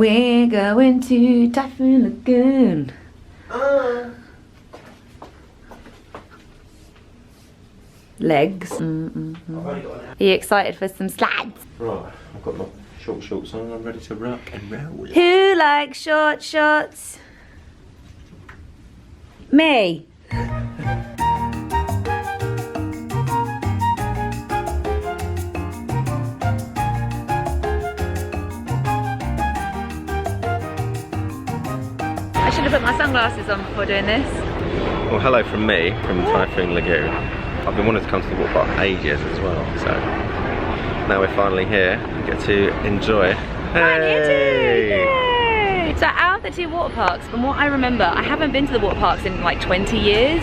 We're going to Typhoon Lagoon. Legs. Are you excited for some slides? Right, I've got my short shorts on. I'm ready to rock and roll. Who likes short shorts? Me. I should have put my sunglasses on before doing this. Well, hello from me, from Typhoon Lagoon. I've been wanting to come to the water park ages as well, so now we're finally here. We get to enjoy. Hey! So out of the two water parks, from what I remember, I haven't been to the water parks in like 20 years.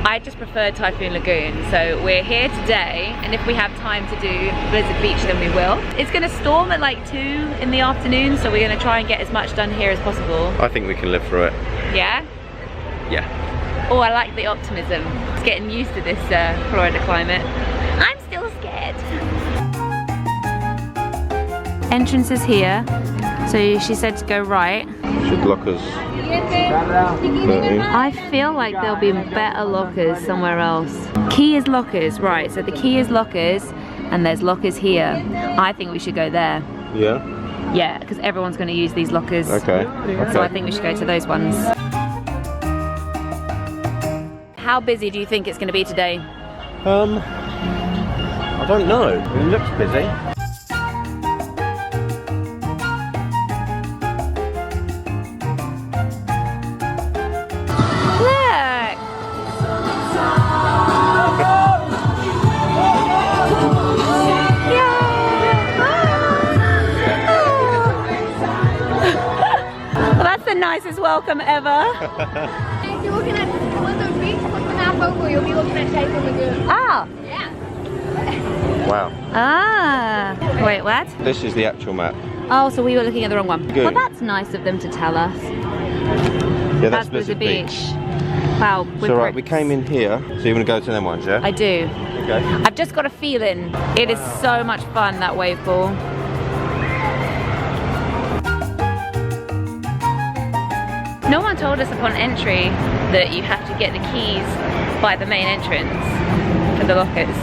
I just preferred Typhoon Lagoon, so we're here today, and if we have time to do Blizzard Beach, then we will. It's gonna storm at like 2 in the afternoon, so we're gonna try and get as much done here as possible. I think we can live through it. Yeah? Yeah. Oh, I like the optimism. It's getting used to this Florida climate. I'm still scared. Entrance is here, so she said to go right. Should lockers. I feel like there'll be better lockers somewhere else. Key is lockers, right, so the key is lockers and there's lockers here. I think we should go there. Yeah? Yeah, because everyone's going to use these lockers. Okay. So I think we should go to those ones. How busy do you think it's going to be today? I don't know. It looks busy. The nicest welcome ever. If you're looking at Blizzard Beach, put the map over, you'll be looking at Typhoon Lagoon. Ah. Yeah. Wow. Ah. Wait, what? This is the actual map. Oh, so we were looking at the wrong one. Good. Well, that's nice of them to tell us. Yeah, that's Blizzard Beach. Wow. So right, we came in here. So you want to go to them ones, yeah? I do. Okay. I've just got a feeling it is so much fun, that wave pool. No one told us upon entry that you have to get the keys by the main entrance for the lockers.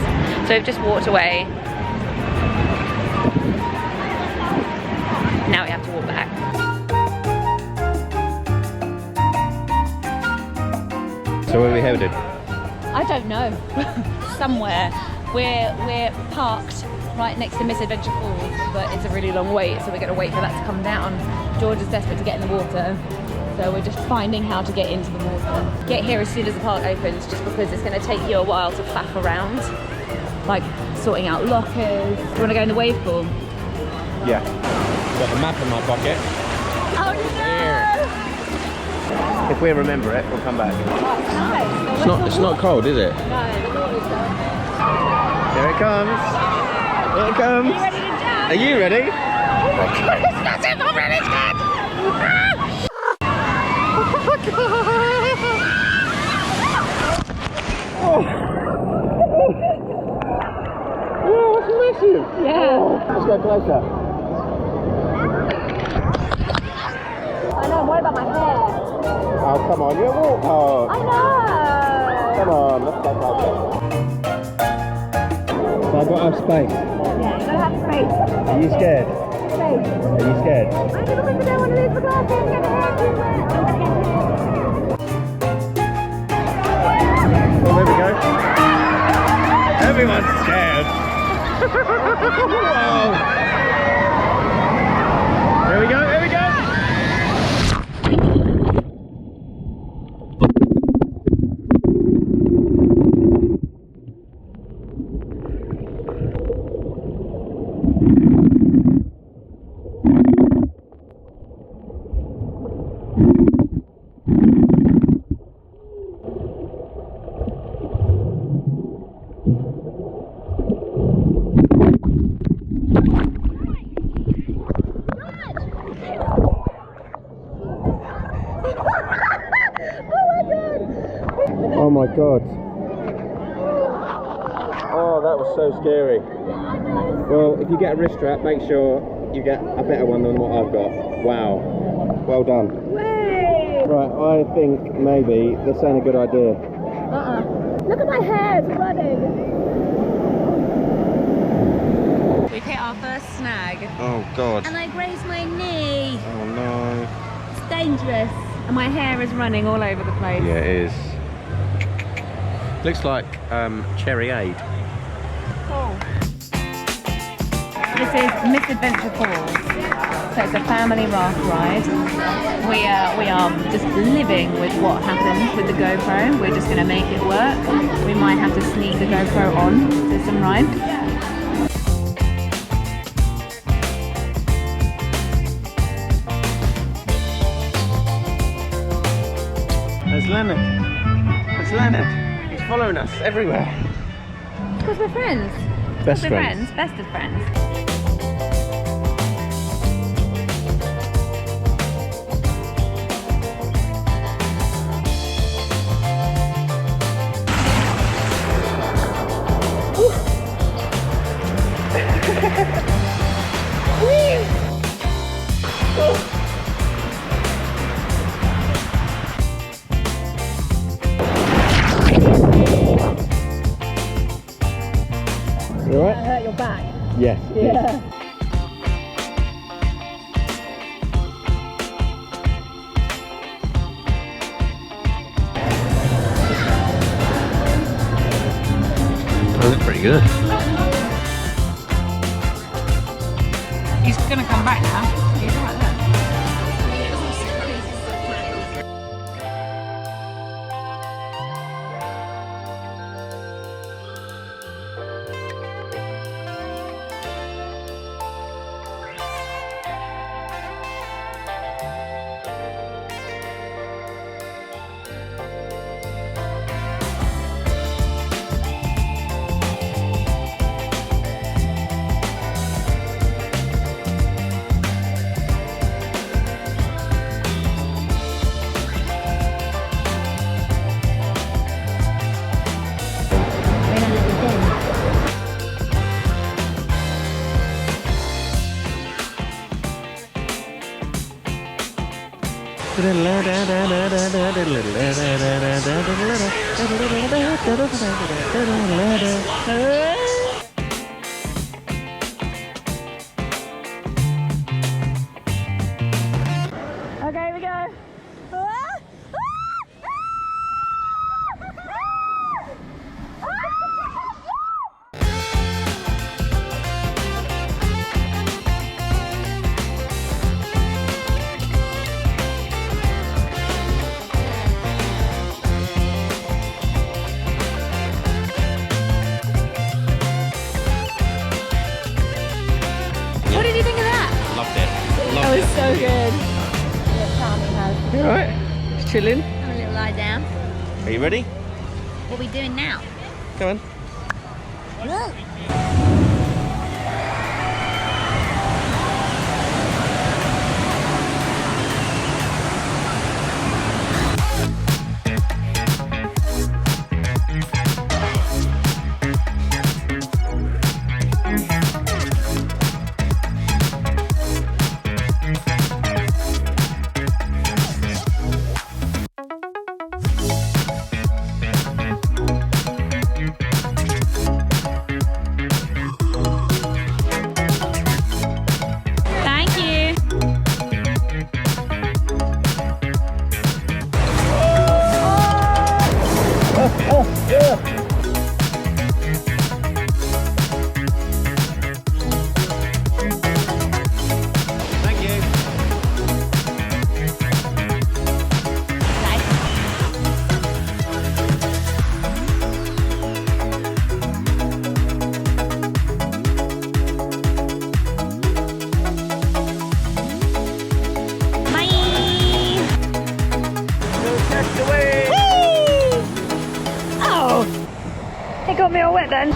So we've just walked away. Now we have to walk back. So where are we headed? I don't know. Somewhere. We're parked right next to Misadventure Falls, but it's a really long wait, so we're going to wait for that to come down. George is desperate to get in the water. So we're just finding how to get into the water. Get here as soon as the park opens, just because it's going to take you a while to faff around. Like sorting out lockers. Do you want to go in the wave pool? Yeah. Got the map in my pocket. Oh no! If we remember it, we'll come back. Nice. It's not cold, is it? No, it's always done. Here it comes. Here it comes. Are you ready to jump? Are you ready? Oh my god, it's massive! I'm really scared! Oh, it's massive! Yeah. Let's go closer. I know, what about my hair? Oh, come on, you're walk hard. I know! Come on, let's go closer. So I've got to have space. Yeah, you gotta have space. Are you scared? Space. Are you scared? I'm gonna put down one of these for glasses and get a hair everywhere. Well, there we go. Everyone's scared. Whoa. Here we go, here we go. Oh my god. Oh, that was so scary. Well, if you get a wrist strap, make sure you get a better one than what I've got. Wow. Well done. Way! Right, I think maybe this ain't a good idea. Look at my hair, it's running. We've hit our first snag. Oh God. And I grazed my knee. Oh no. It's dangerous. And my hair is running all over the place. Yeah, it is. Looks like cherryade. Cool. This is Misadventure Falls. So it's a family raft ride. We are just living with what happened with the GoPro. We're just going to make it work. We might have to sneak the GoPro on to some ride. There's Leonard. There's Leonard. He's following us everywhere. Because we're friends. Best we're friends. Best of friends. You alright? Hurt your back. Yes. Yeah. That looked pretty good. He's going to come back now. He's right there. Okay, we go. What did you think of that? Loved it. That was so good. Yeah, Charlie has. You alright? Just chilling. Have a little lie down. Are you ready? What are we doing now? Come on. Thank you. Thank you. Oh, it got me all wet then.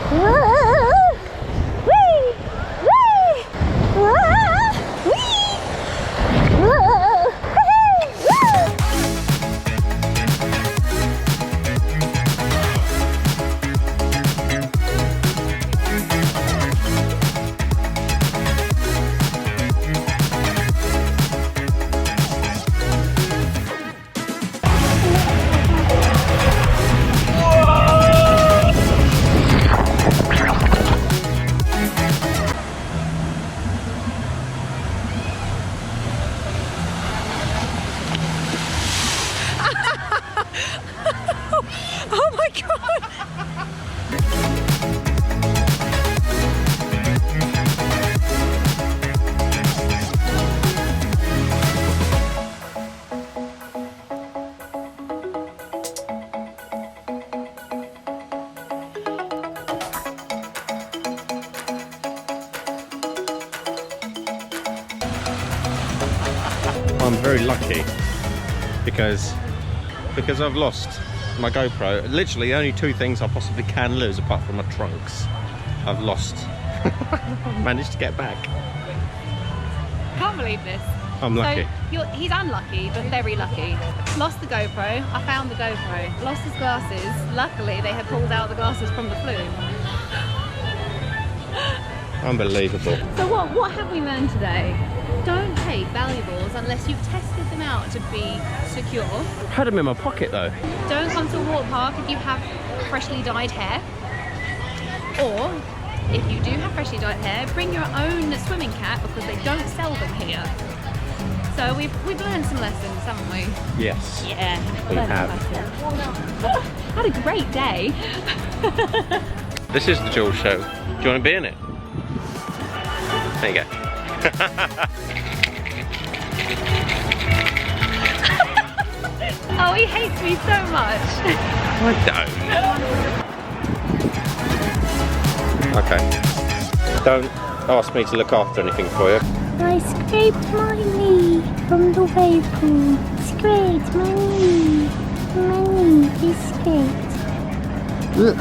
I'm very lucky because I've lost my GoPro. Literally only 2 things I possibly can lose apart from my trunks. I've lost. Managed to get back. Can't believe this. I'm lucky. So he's unlucky, but very lucky. Lost the GoPro. I found the GoPro. Lost his glasses. Luckily, they had pulled out the glasses from the flume. Unbelievable. So what have we learned today? Don't take valuables unless you've tested them out to be secure. I had them in my pocket though. Don't come to a water park if you have freshly dyed hair. Or if you do have freshly dyed hair, bring your own swimming cap because they don't sell them here. So we've learned some lessons, haven't we? Yes. Yeah. We have. Had a great day. This is the Jules show. Do you want to be in it? There you go. Oh, he hates me so much. I don't. Okay. Don't ask me to look after anything for you. I scraped my knee from the wave pool. Scraped my knee. My knee is scraped. Ugh.